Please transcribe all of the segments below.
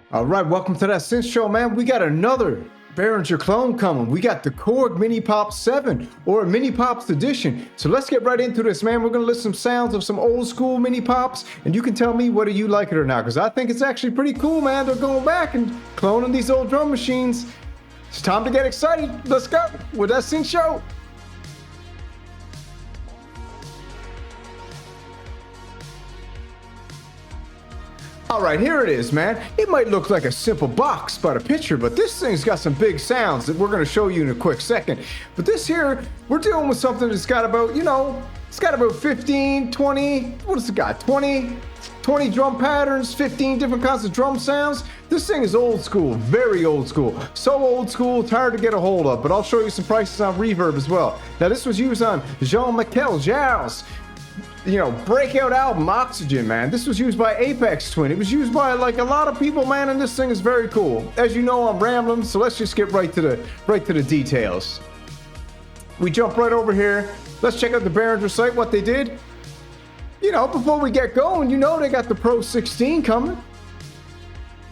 All right, welcome to that Synth Show, man. We got another Behringer clone coming. We got the Korg Minipops 7 or Minipops edition. So let's get right into this, man. We're gonna listen to some sounds of some old school Minipops, and you can tell me whether you like it or not, because I think it's actually pretty cool, man. They're going back and cloning these old drum machines. It's time to get excited. Let's go with that Synth Show. All right, here it is, man. It might look like a simple box by the picture, but this thing's got some big sounds that we're gonna show you in a quick second. But this here, we're dealing with something that's got about, it's got about 15, 20, what has it got? 20 drum patterns, 15 different kinds of drum sounds. This thing is old school, very old school. So old school, it's hard to get a hold of, but I'll show you some prices on reverb as well. Now, this was used on Jean-Michel Jarre's breakout album, Oxygene, man. This was used by Aphex Twin. It was used by like a lot of people, man, and this thing is very cool. As you know, I'm rambling, so let's just get right to the details. We jump right over here. Let's check out the Behringer site, what they did. Before we get going, they got the Pro 16 coming.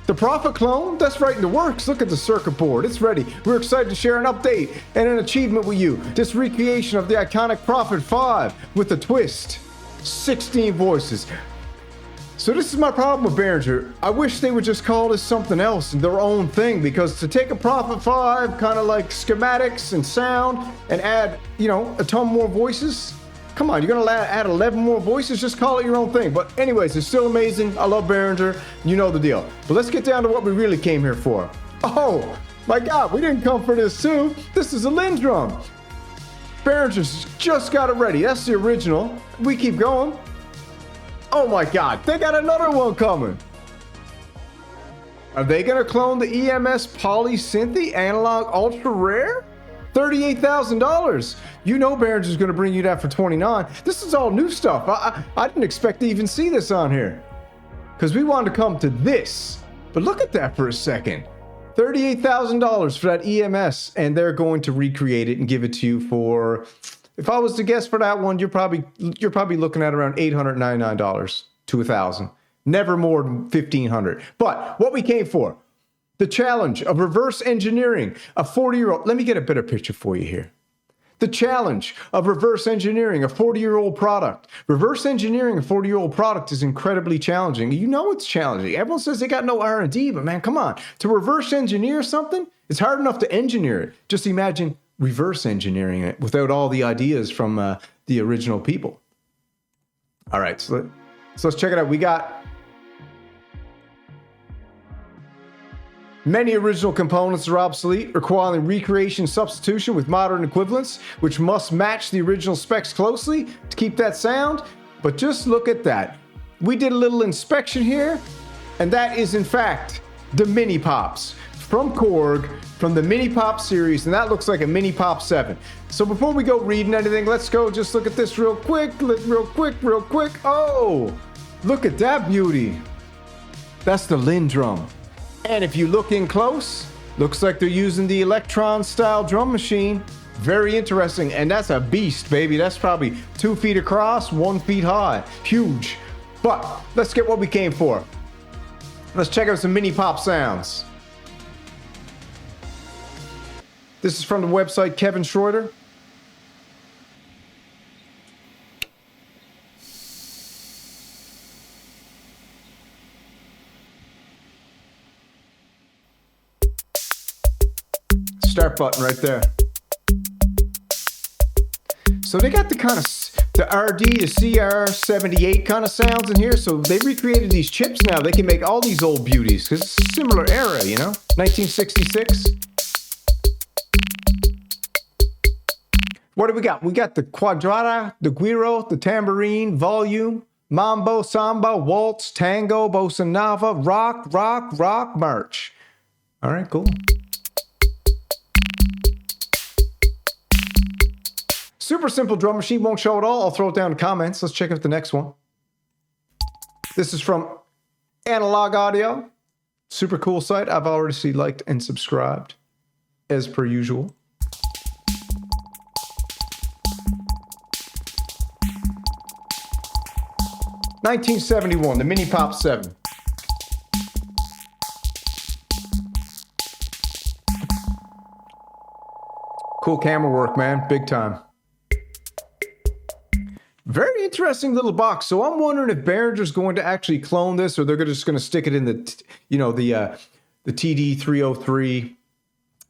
The Prophet clone, that's right in the works. Look at the circuit board, it's ready. We're excited to share an update and an achievement with you. This recreation of the iconic Prophet 5 with a twist. 16 voices. So this is my problem with Behringer. I wish they would just call this something else, their own thing, because to take a Prophet 5, kind of like schematics and sound, and add, a ton more voices, come on, you're gonna add 11 more voices, just call it your own thing. But anyways, it's still amazing. I love Behringer, you know the deal. But let's get down to what we really came here for. Oh my God, we didn't come for this too. This is a Lindrum. Behringer's just got it ready. That's the original. We keep going. Oh my God, they got another one coming. Are they gonna clone the EMS Poly Synthy Analog Ultra Rare? $38,000. Behringer's gonna bring you that for $29,000. This is all new stuff. I didn't expect to even see this on here, because we wanted to come to this. But look at that for a second. $38,000 for that EMS, and they're going to recreate it and give it to you for, if I was to guess for that one, you're probably looking at around $899 to $1,000. Never more than $1,500. But what we came for, the challenge of reverse engineering a 40-year-old. Let me get a better picture for you here. The challenge of reverse engineering a 40-year-old product. Reverse engineering a 40-year-old product is incredibly challenging. It's challenging. Everyone says they got no R&D, but man, come on. To reverse engineer something, it's hard enough to engineer it. Just imagine reverse engineering it without all the ideas from the original people. All right, so let's check it out. We got many original components are obsolete, requiring recreation substitution with modern equivalents, which must match the original specs closely to keep that sound. But just look at that. We did a little inspection here, and that is in fact the Minipops from Korg, from the Minipops series, and that looks like a Minipops 7. So before we go reading anything, let's go just look at this real quick. Oh, look at that beauty. That's the Lindrum. And if you look in close, looks like they're using the Electron style drum machine. Very interesting. And that's a beast, baby. That's probably 2 feet across, 1 feet high. Huge. But let's get what we came for. Let's check out some Minipop sounds. This is from the website Kevin Schroeder. Start button right there. So they got the kind of the RD to CR78 kind of sounds in here. So they recreated these chips now. They can make all these old beauties because it's a similar era, 1966. What do we got? We got the Quadrata, the Guiro, the Tambourine, Volume, Mambo, Samba, Waltz, Tango, Bossa Nova, Rock, March. All right, cool. Super simple drum machine, won't show it all. I'll throw it down in comments. Let's check out the next one. This is from Analog Audio. Super cool site. I've already liked and subscribed, as per usual. $1971, the Minipops 7. Cool camera work, man. Big time. Very interesting little box. So I'm wondering if Behringer's going to actually clone this, or they're just going to stick it in the, you know, the TD303,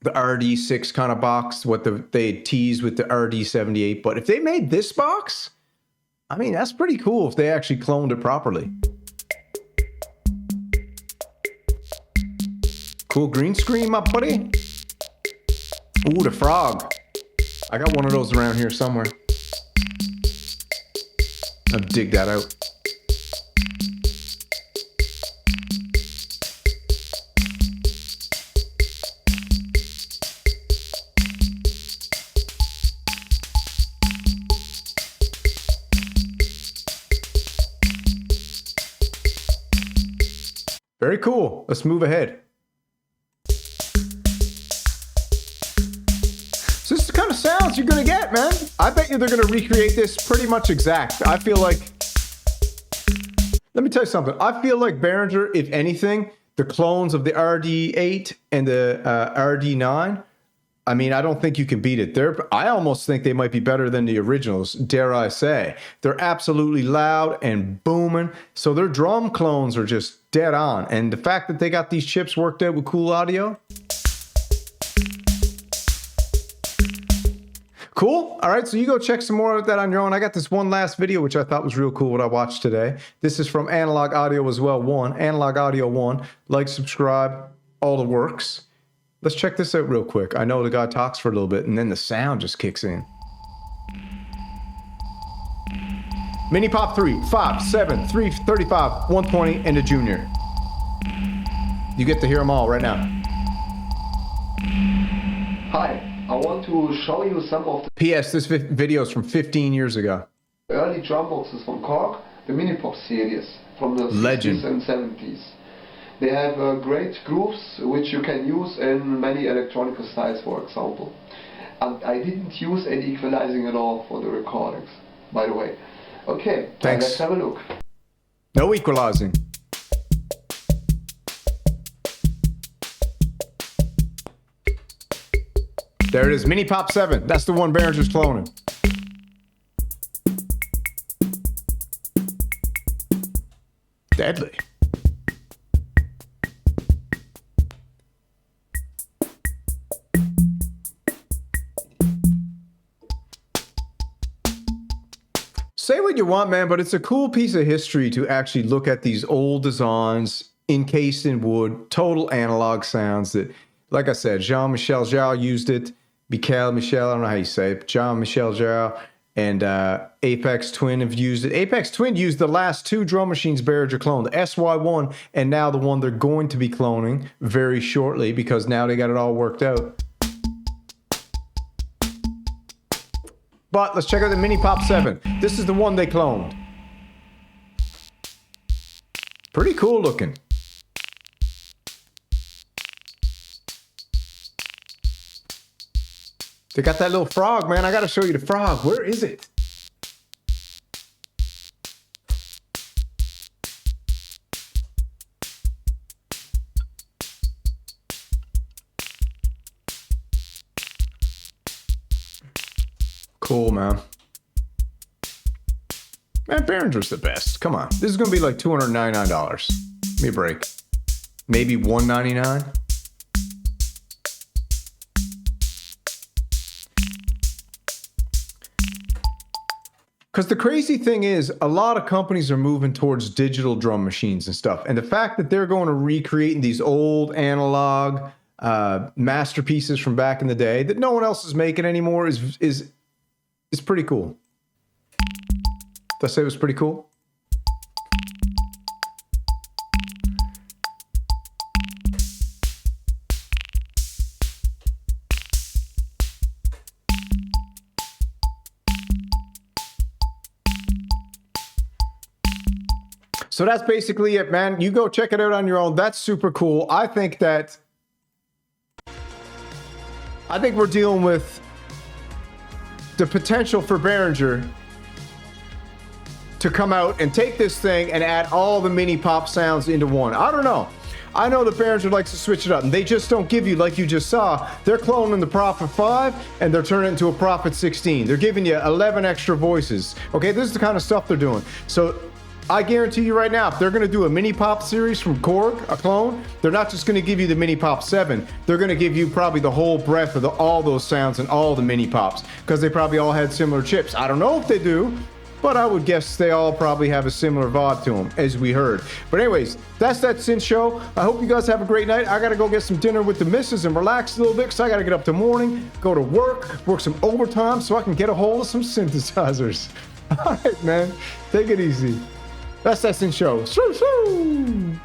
the RD6 kind of box, what they teased with the RD78. But if they made this box, I mean, that's pretty cool if they actually cloned it properly. Cool green screen, my buddy. Ooh, the frog. I got one of those around here somewhere. I'll dig that out. Very cool. Let's move ahead. So this is the kind of sounds you're gonna get, man. I bet you they're gonna recreate this pretty much exact. I feel like, let me tell you something. I feel like Behringer, if anything, the clones of the RD8 and the RD9, I mean, I don't think you can beat it. I almost think they might be better than the originals, dare I say. They're absolutely loud and booming. So their drum clones are just dead on. And the fact that they got these chips worked out with cool audio. Cool. All right, so you go check some more of that on your own. I got this one last video, which I thought was real cool, what I watched today. This is from Analog Audio as well, Analog Audio 1. Like, subscribe, all the works. Let's check this out real quick. I know the guy talks for a little bit, and then the sound just kicks in. Minipop 3, 5, 7, 335, 120, and a Junior. You get to hear them all right now. Hi. I want to show you some of the P.S. This video is from 15 years ago. early drum boxes from Korg, the Minipops series from the Legend. 60s and 70s. They have great grooves which you can use in many electronic styles, for example. And I didn't use any equalizing at all for the recordings, by the way. Okay, thanks. Let's have a look. No equalizing. There it is, Minipop 7. That's the one Behringer's cloning. Deadly. Say what you want, man, but it's a cool piece of history to actually look at these old designs encased in wood, total analog sounds that, like I said, Jean-Michel Jarre used it. Michel, I don't know how you say it. Jean-Michel Jarre and Aphex Twin have used it. Aphex Twin used the last two drum machines Behringer cloned, the SY1 and now the one they're going to be cloning very shortly because now they got it all worked out. But let's check out the Minipop 7. This is the one they cloned. Pretty cool looking. They got that little frog, man. I gotta show you the frog. Where is it? Cool, man. Man, Behringer's the best. Come on. This is gonna be like $299. Give me a break. Maybe $199. Because the crazy thing is, a lot of companies are moving towards digital drum machines and stuff. And the fact that they're going to recreate these old analog masterpieces from back in the day that no one else is making anymore is pretty cool. Did I say it was pretty cool? So that's basically it, man. You go check it out on your own. That's super cool. I think we're dealing with the potential for Behringer to come out and take this thing and add all the Minipop sounds into one. I don't know. I know the Behringer likes to switch it up, and they just don't give you, like you just saw, they're cloning the Prophet 5, and they're turning it into a Prophet 16. They're giving you 11 extra voices. Okay, this is the kind of stuff they're doing. So I guarantee you right now, if they're going to do a Minipop series from Korg, a clone, they're not just going to give you the Minipop 7. They're going to give you probably the whole breadth of all those sounds and all the Minipops, because they probably all had similar chips. I don't know if they do, but I would guess they all probably have a similar vibe to them, as we heard. But anyways, that's that synth show. I hope you guys have a great night. I got to go get some dinner with the missus and relax a little bit, because I got to get up to morning, go to work some overtime so I can get a hold of some synthesizers. All right, man. Take it easy. That's that synth show. Shoo, shoo.